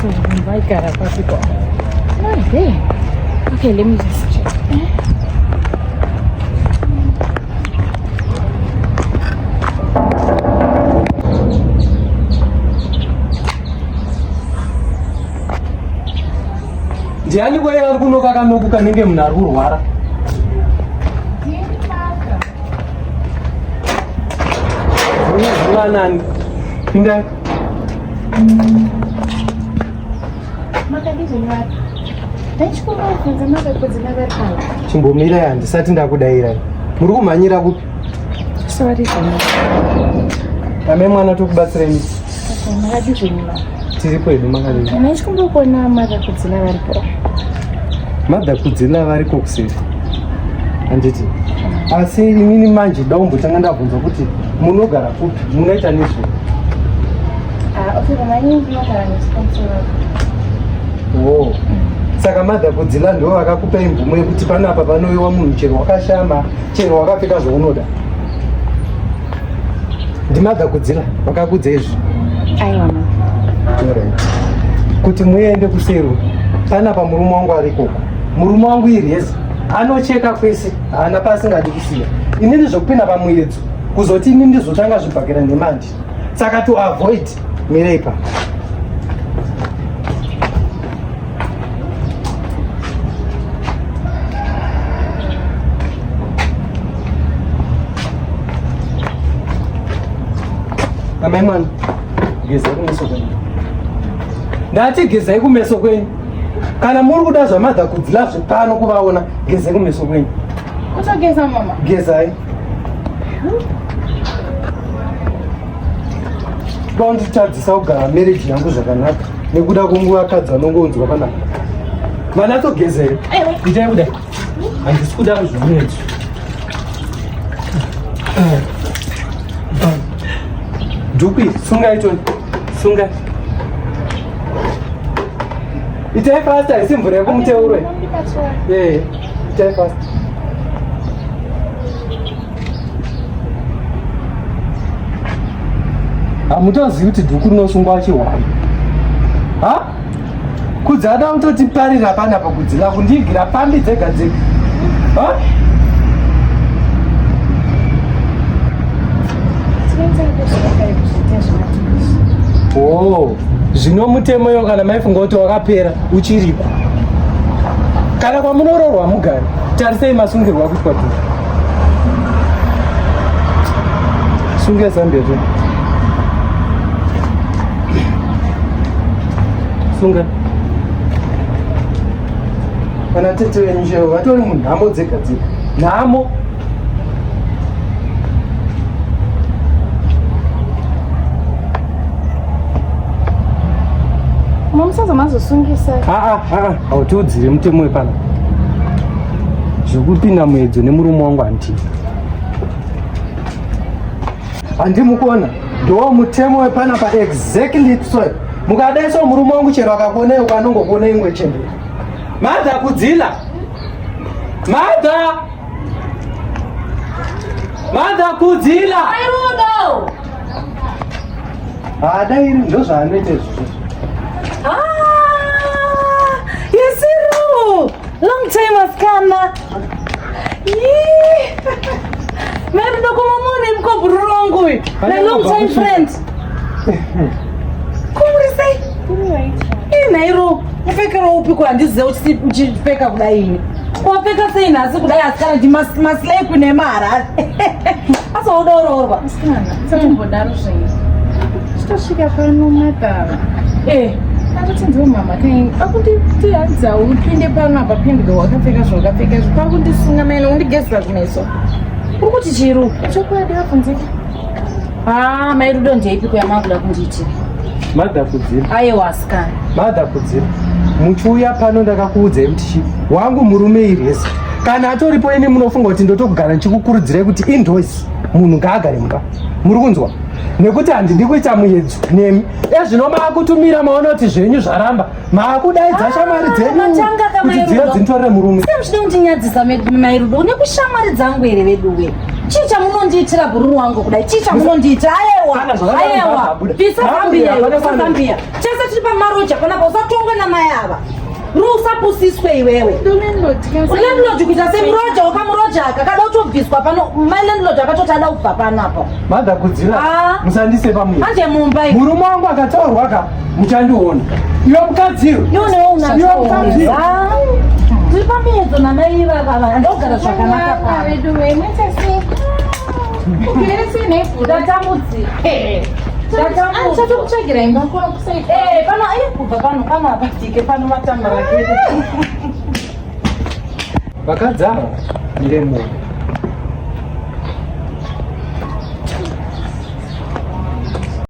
So I got a possible. Okay, let me just check. Ndiani kwa yari kunoka kanoku kanenge munhu ari kurwara? Nani? Ndai. Chimbomira handisati ndakudairai. Muri kumhanyira kupi? Sorry sana. Ame mwana tokubatsireni. Tiri kwedu makadini. Ndichikumbokuona makakudzina varipo. Madhakudzina variko kuseri. Handiti. Asi inini manje daumbotanga ndabvunza kuti munogara kupi? Munoita nezvei? Oh. Saka madhakudzila ndo vakakupa imvumo yekuti panapa panowiwa munhu chero wakashama, chero wakapfeka zvaunoda. Ndimadhakudzila vakakudza izvi. Aiwa. Kuti muende kusero panapa murume wangu ariko. Murume wangu ireza anocheka kwese, haana pasingadi kusiya. Inini zvokupinda pamuedzo kuzoti ini ndizotanga zvibhakira nemandi. Saka to avoid mirepa. Amai mwana, gezai kumeso kwenyu. Ndati gezai kumeso kwenyu. Kana muri kuda zvamadhakudzila zvepano kuvaona, gezai kumeso kwenyu. Utageza mama? Gezai. Nditadzisa kugara marriage yangu zvakanaka nekuda kwenguva vakadzi vanongounzwa panapa. Vana togezere. Itai kudai. Handisi kuda zvemuedzo. Dhuku sungai toni. Sungai. Itai fast, haisi mvura yekumuteuro. Itai fast. Hamutazivi kuti dhuku rinosungwa chihwai. Ha? Kudzada kutoti parira panapa kudzila kundigira pambi dzega dzega. Ha? Oh, zvino mutemo yo kana maifunga kuti wakapera uchiripo. Kana kwamunororwa mugari, tarisei masungirwa kuitwa dhuku. Sunge zambia tu. Sunga. Kana tete wenyu vatori munhamo dzega dzega. Nhamo. Mamusaza mazosungisa. Hautiudzire mutemo wepano. Zvokupinda muedzo nemurume wangu handii. Handimukuona. Ndo mutemo wepanapa exactly so. Mukadaiso murume wangu chero akakuonei ukanongokuona ingwe chembe. Madhakudzila. Madhakudzila. Airudo. Dai ndo zvaanoita izvozvo. Yesiru. Long time askana. Mimi ndo kumamoni mkoburu wangu. Na long time friend. Kumuri sei? Nairo, upekera upi kwa ndize uchipeka kudai. Wapeka sei nasi kudai askana di maslay kune mara. Asa odororwa. Askana, satumbodaru sei. Chitosvika pano matara. Akuti ndiwo mama kai akuti adza upinde pano apa pindigo wakapfeka zvakapfeka zvakundisunga mene undigezera kumeso. Ukuti chiru chokwadi afunzika. Mairudo ndeipi kwayamakuda kundiitira? Madhakudzira. Aiwa askana. Madhakudzira. Muchiuya pano ndakakuudzai kuti wangu murume ireza. Kana atoripo ini munofunga kuti ndotogara ndichikukurudzirai kuti indoors munhu ngaagare mumba. Muri kunzwa? Nekuti handidi kuita muedzo nemi. Zvino maakutumira maona kuti zvenyu zvaramba. Maakudaidza shamwari dzenyu kuti dziye dzintorere murume. Semuchida kundinyadzisa Mairudo nekushamwari dzangu here veduwe. Chii chamunondiitira bhururu wangu kudai? Chii chamunondiitira? Aiwa. Pisa Zambia. Chese tiri pamaroja panapa usatongwa namai ava usapusiswe iwewe landlord kuita semuroja wakamuroja akada kutobviswa pano mai landlord akatoti ada kubva panapa madhakudzira musandise pamwe anje mumba murume wangu akataurwa ka muchandiona iwe mukadziro iwonewo unaa tiri pamiedzo namai ivava andogara zvakanaka chatokutsvagira imba kona kusaita pano kubva pano kana apatike pano matamara vakadzi ava ndemoni